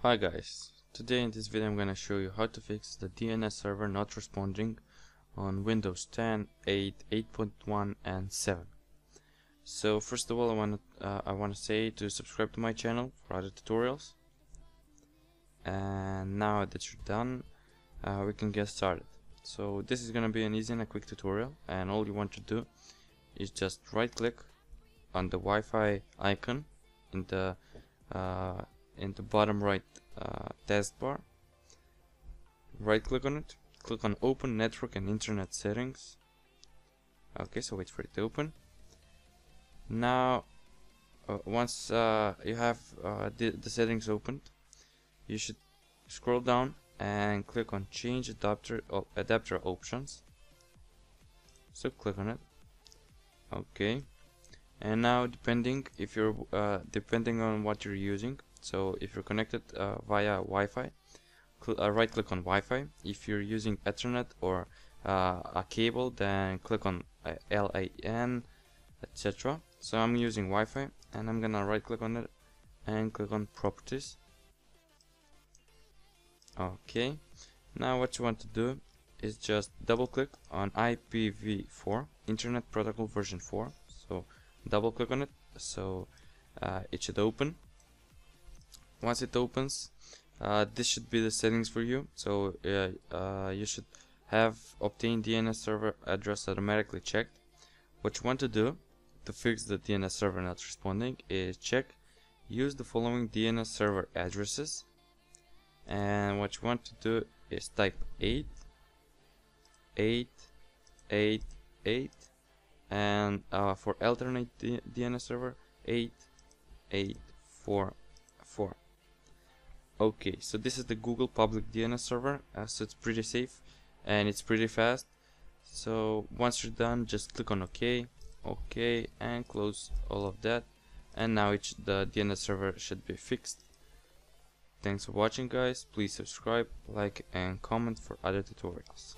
Hi guys, today in this video I'm gonna show you how to fix the DNS server not responding on Windows 10, 8, 8.1 and 7. So first of all I wanna say to subscribe to my channel for other tutorials. And now that you're done, we can get started. So this is gonna be an easy and a quick tutorial, and all you want to do is just right click on the Wi-Fi icon in the bottom right taskbar. Right click on it, click on Open Network and Internet Settings. Okay, so wait for it to open. Now once you have the settings opened, you should scroll down and click on Change Adapter Options. So click on it. Okay, and now depending on what you're using, so if you're connected via Wi-Fi, right click on Wi-Fi. If you're using Ethernet or a cable, then click on LAN, etc. So I'm using Wi-Fi, and I'm gonna right click on it and click on Properties. Okay, now what you want to do is just double click on IPv4, Internet Protocol version 4. So double click on it, so it should open. Once it opens, this should be the settings for you. So you should have obtained DNS server address automatically checked. What you want to do to fix the DNS server not responding is check use the following DNS server addresses, and what you want to do is type 8.8.8.8, and for alternate DNS server 8.8.4.4. Okay, so this is the Google public DNS server, so it's pretty safe and it's pretty fast. So once you're done, just click on OK, and close all of that, and now the DNS server should be fixed. Thanks for watching guys. Please subscribe, like and comment for other tutorials.